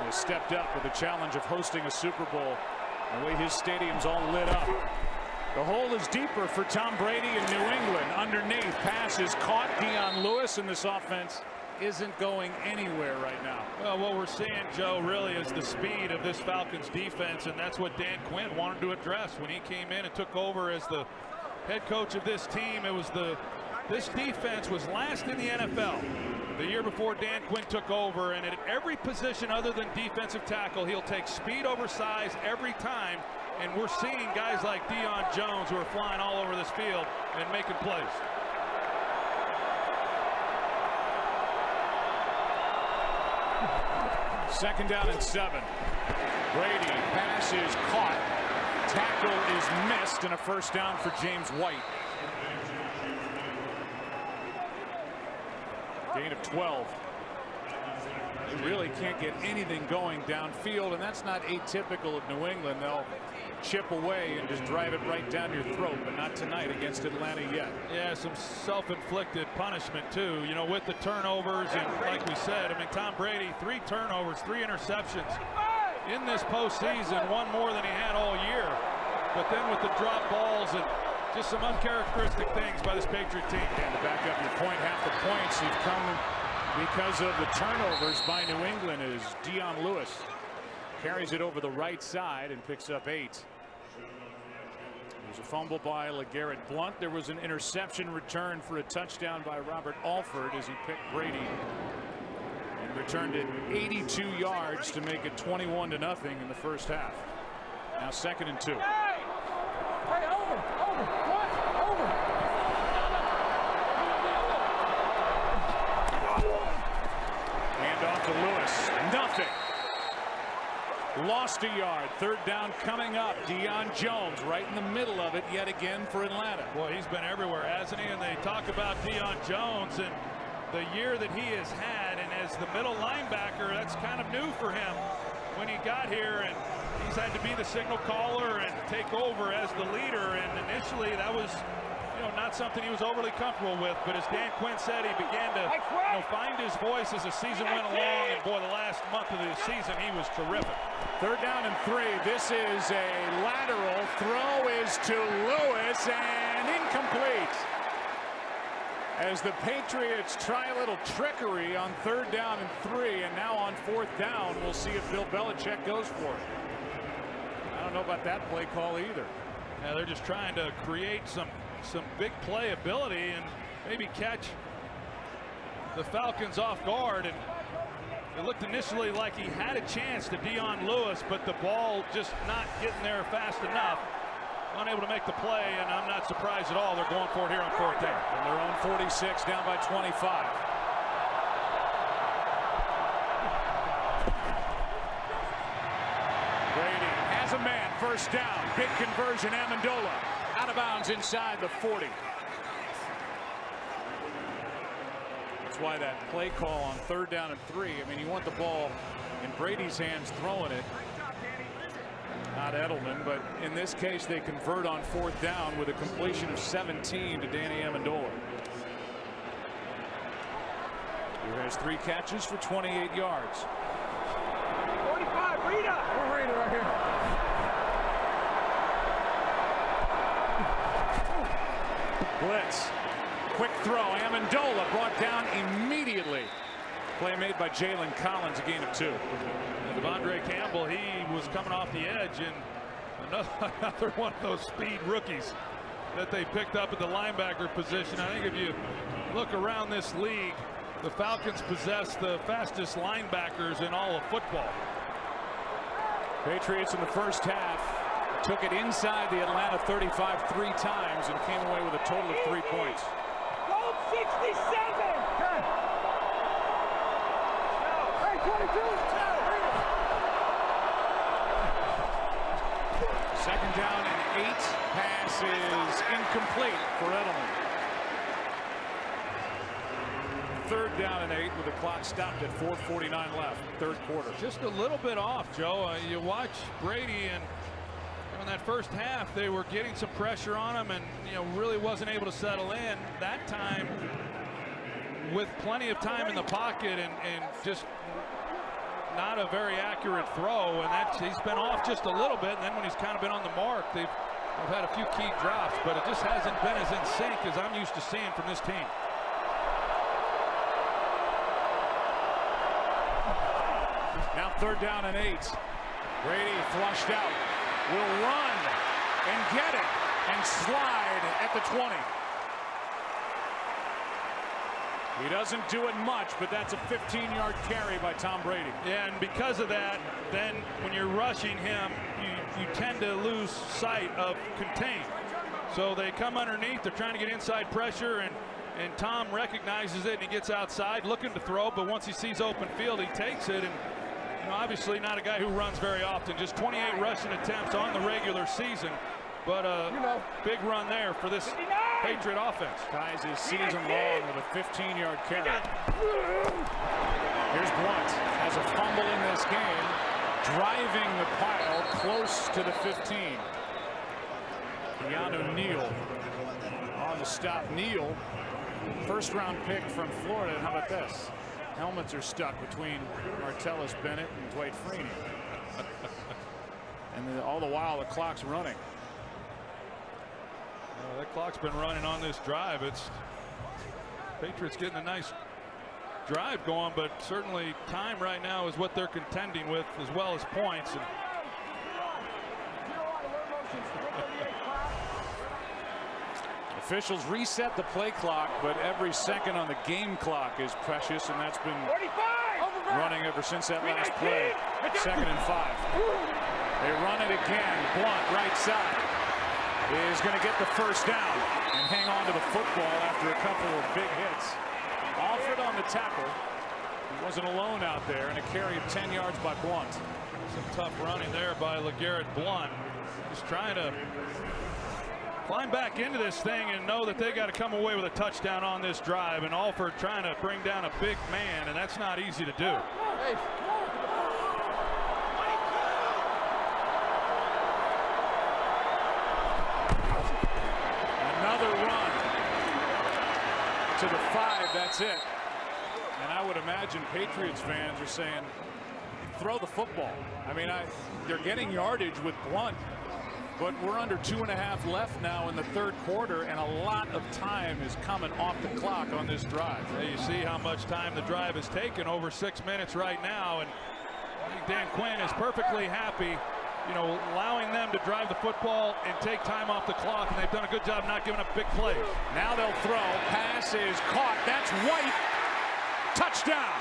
has stepped up with the challenge of hosting a Super Bowl. The way his stadium's all lit up. The hole is deeper for Tom Brady in New England. Underneath, pass is caught. Dion Lewis, and this offense isn't going anywhere right now. Well, what we're seeing, Joe, really is the speed of this Falcons defense, and that's what Dan Quinn wanted to address when he came in and took over as the head coach of this team. This defense was last in the NFL the year before Dan Quinn took over, and at every position other than defensive tackle, he'll take speed over size every time. And we're seeing guys like Dion Jones who are flying all over this field and making plays. Second down and 7. Brady, pass is caught. Tackle is missed, and a first down for James White. Gain of 12. They really can't get anything going downfield, and that's not atypical of New England. They'll chip away and just drive it right down your throat, but not tonight against Atlanta yet. Yeah, some self-inflicted punishment too, you know, with the turnovers, and like we said, I mean, Tom Brady, 3 turnovers, 3 interceptions in this postseason, one more than he had all year. But then with the drop balls and just some uncharacteristic things by this Patriot team. And to back up your point, half the points have come because of the turnovers by New England as Dion Lewis carries it over the right side and picks up 8. There's a fumble by LeGarrette Blount. There was an interception return for a touchdown by Robert Alford as he picked Brady and returned it 82 yards to make it 21-0 in the first half. Now 2nd and 2. Hey, over. Hand off to Lewis. Nothing. Lost a yard. 3rd down coming up. Dion Jones right in the middle of it yet again for Atlanta. Boy, he's been everywhere, hasn't he? And they talk about Dion Jones and the year that he has had, and as the middle linebacker, that's kind of new for him when he got here, and he's had to be the signal caller and take over as the leader. And initially that was, you know, not something he was overly comfortable with, but as Dan Quinn said, he began to, you know, find his voice as the season went along, and boy, the last month of the season he was terrific. 3rd down and 3. This is a lateral. Throw is to Lewis and incomplete. As the Patriots try a little trickery on 3rd down and 3, and now on 4th down, we'll see if Bill Belichick goes for it. I don't know about that play call either. Yeah, they're just trying to create some big play ability and maybe catch the Falcons off guard. And it looked initially like he had a chance to Dion Lewis, but the ball just not getting there fast enough. Unable to make the play, and I'm not surprised at all they're going for it here on 4th down. From their own 46, down by 25. Brady has a man. 1st down. Big conversion. Amendola out of bounds inside the 40. That's why that play call on 3rd down and 3. I mean, you want the ball in Brady's hands throwing it, not Edelman, but in this case they convert on 4th down with a completion of 17 to Danny Amendola, who has 3 catches for 28 yards. 45, Rita. We're Rita right here. Blitz. Quick throw. Amendola brought down immediately. Play made by Jalen Collins, a gain of 2. And Devondre Campbell, he was coming off the edge, and another one of those speed rookies that they picked up at the linebacker position. I think if you look around this league, the Falcons possess the fastest linebackers in all of football. Patriots in the first half took it inside the Atlanta 35 3 times and came away with a total of 3 points. Gold 67. Hey, 22. 2nd down and 8. Pass is incomplete for Edelman. 3rd down and 8 with the clock stopped at 4:49 left, 3rd quarter. Just a little bit off, Joe. You watch Brady, and in that first half they were getting some pressure on him, and really wasn't able to settle in. That time, with plenty of time in the pocket and just not a very accurate throw, and he's been off just a little bit, and then when he's kind of been on the mark, they've had a few key drops, but it just hasn't been as in sync as I'm used to seeing from this team. Now 3rd down and 8. Brady flushed out, will run and get it and slide at the 20. He doesn't do it much, but that's a 15-yard carry by Tom Brady. Yeah, and because of that, then when you're rushing him, you tend to lose sight of contain. So they come underneath, they're trying to get inside pressure, and Tom recognizes it, and he gets outside looking to throw, but once he sees open field, he takes it. And obviously not a guy who runs very often, just 28 rushing attempts on the regular season, but a big run there for this Patriot offense. Ties his season long with a 15-yard carry. Here's Blunt, has a fumble in this game, driving the pile close to the 15. Keanu Neal on the stop. Neal, 1st-round pick from Florida. And how about this? Helmets are stuck between Martellus Bennett and Dwight Freeney. And all the while the clock's running. That clock's been running on this drive. It's Patriots getting a nice drive going, but certainly time right now is what they're contending with, as well as points. And officials reset the play clock, but every second on the game clock is precious, and that's been running ever since that last play. 2nd and 5. They run it again. Blunt, right side, is going to get the 1st down and hang on to the football after a couple of big hits. Alford on the tackle. He wasn't alone out there, and a carry of 10 yards by Blunt. Some tough running there by LeGarrette Blunt. Just trying to climb back into this thing and know that they got to come away with a touchdown on this drive, and Alford trying to bring down a big man, and that's not easy to do. Another run to the 5. That's it. And I would imagine Patriots fans are saying, throw the football. I mean, they're getting yardage with Blunt, but we're under 2.5 left now in the 3rd quarter, and a lot of time is coming off the clock on this drive. Yeah, you see how much time the drive has taken, over 6 minutes right now, and I think Dan Quinn is perfectly happy, allowing them to drive the football and take time off the clock, and they've done a good job not giving up big plays. Now they'll throw. Pass is caught. That's White. Touchdown.